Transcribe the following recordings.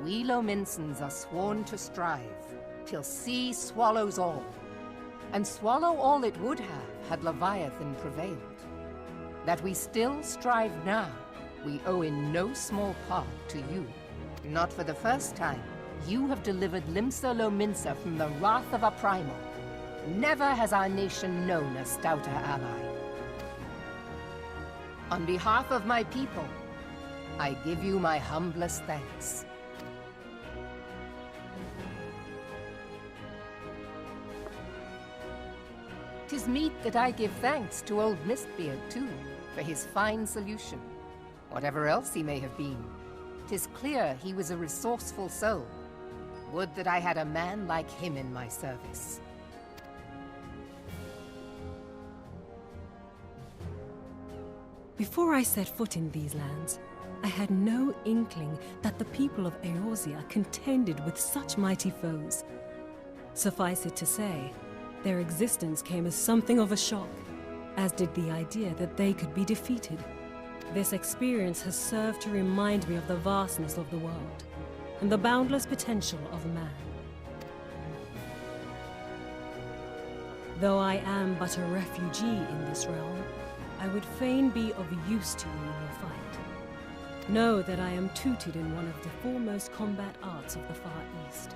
we Lominsons are sworn to strive, till sea swallows all. And swallow all it would have had Leviathan prevailed. That we still strive now, we owe in no small part to you. Not for the first time, you have delivered Limsa Lominsa from the wrath of a primal. Never has our nation known a stouter ally. On behalf of my people, I give you my humblest thanks. 'Tis meet that I give thanks to old Mistbeard, too, for his fine solution. Whatever else he may have been, 'tis clear he was a resourceful soul. Would that I had a man like him in my service. Before I set foot in these lands, I had no inkling that the people of Eorzea contended with such mighty foes. Suffice it to say, their existence came as something of a shock, as did the idea that they could be defeated. This experience has served to remind me of the vastness of the world, and the boundless potential of man. Though I am but a refugee in this realm, I would fain be of use to you in your fight. Know that I am tutored in one of the foremost combat arts of the Far East.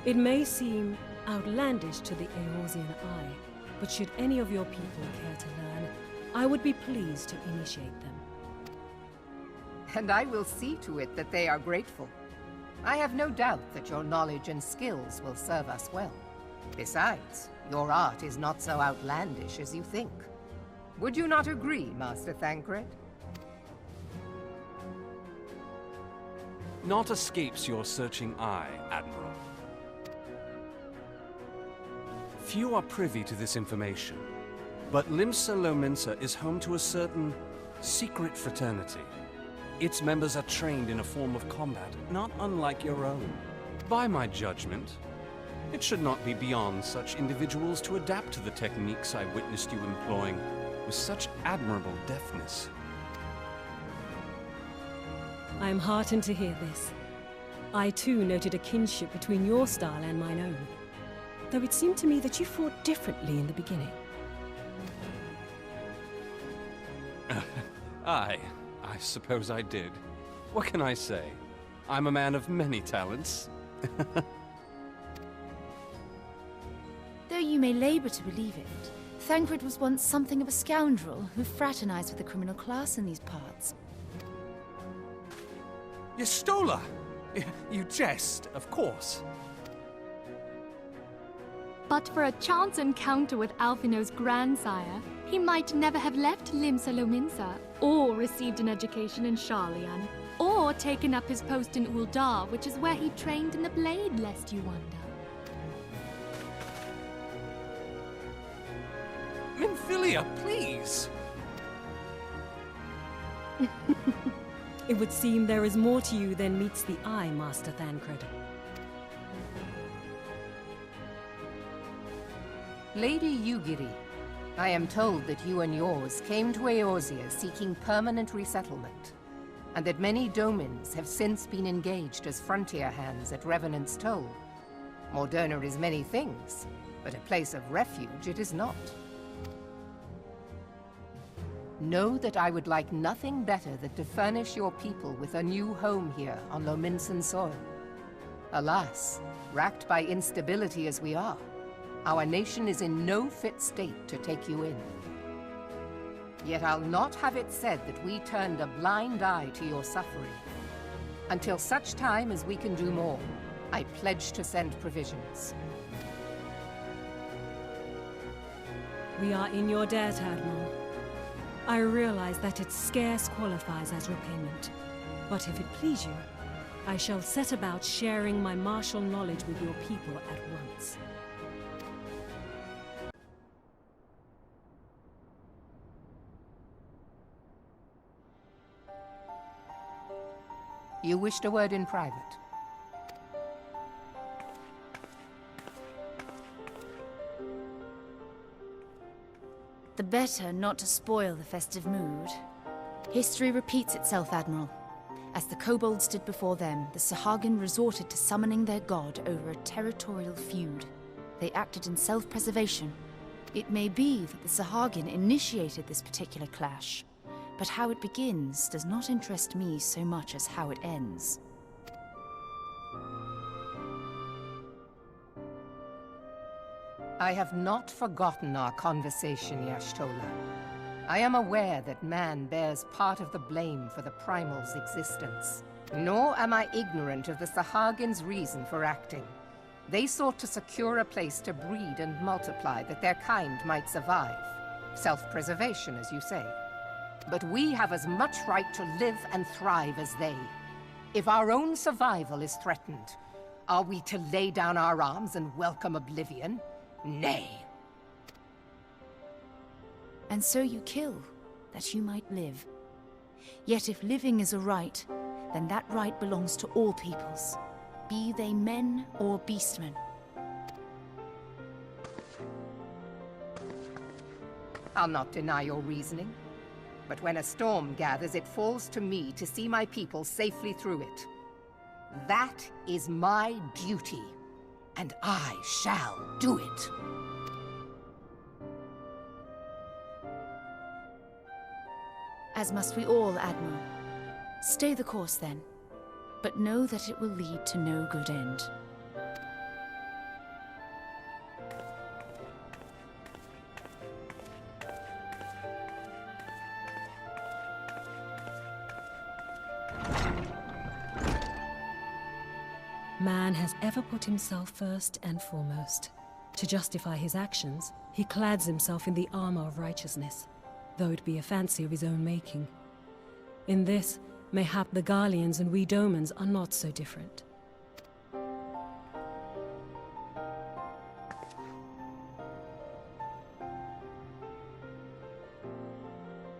It may seem outlandish to the Eorzean eye, but should any of your people care to learn, I would be pleased to initiate them. And I will see to it that they are grateful. I have no doubt that your knowledge and skills will serve us well. Besides, your art is not so outlandish as you think. Would you not agree, Master Thancred? Naught escapes your searching eye, Admiral. Few are privy to this information, but Limsa Lominsa is home to a certain secret fraternity. Its members are trained in a form of combat not unlike your own. By my judgment, it should not be beyond such individuals to adapt to the techniques I witnessed you employing with such admirable deftness. I am heartened to hear this. I too noted a kinship between your style and mine own, though it seemed to me that you fought differently in the beginning. I suppose I did. What can I say? I'm a man of many talents. Though you may labor to believe it, Thancred was once something of a scoundrel who fraternized with the criminal class in these parts. Yestola! You jest, of course. But for a chance encounter with Alphino's grandsire, he might never have left Limsa Lominsa, or received an education in Sharlayan, or taken up his post in Uldar, which is where he trained in the blade, lest you wonder. Minfilia, please! It would seem there is more to you than meets the eye, Master Thancred. Lady Yugiri, I am told that you and yours came to Eorzea seeking permanent resettlement, and that many domins have since been engaged as frontier hands at Revenant's Toll. Moderna is many things, but a place of refuge it is not. Know that I would like nothing better than to furnish your people with a new home here on Lominsan soil. Alas, racked by instability as we are, our nation is in no fit state to take you in. Yet I'll not have it said that we turned a blind eye to your suffering. Until such time as we can do more, I pledge to send provisions. We are in your debt, Admiral. I realize that it scarce qualifies as repayment, but if it please you, I shall set about sharing my martial knowledge with your people at once. You wished a word in private. The better not to spoil the festive mood. History repeats itself, Admiral. As the kobolds did before them, the Sahagin resorted to summoning their god over a territorial feud. They acted in self-preservation. It may be that the Sahagin initiated this particular clash, but how it begins does not interest me so much as how it ends. I have not forgotten our conversation, Y'shtola. I am aware that man bears part of the blame for the Primal's existence. Nor am I ignorant of the Sahagin's reason for acting. They sought to secure a place to breed and multiply that their kind might survive. Self-preservation, as you say. But we have as much right to live and thrive as they. If our own survival is threatened, are we to lay down our arms and welcome oblivion? Nay. And so you kill, that you might live. Yet if living is a right, then that right belongs to all peoples, be they men or beastmen. I'll not deny your reasoning, but when a storm gathers, it falls to me to see my people safely through it. That is my duty, and I shall do it. As must we all, Admiral. Stay the course, then. But know that it will lead to no good end. Man has ever put himself first and foremost. To justify his actions, he clads himself in the armor of righteousness, though it be a fancy of his own making. In this, mayhap the Garleans and we Domans are not so different.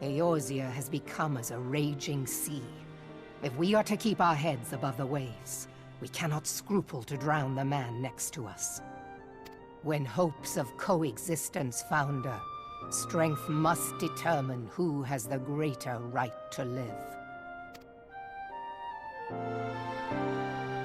Eorzea has become as a raging sea. If we are to keep our heads above the waves, we cannot scruple to drown the man next to us. When hopes of coexistence founder, strength must determine who has the greater right to live.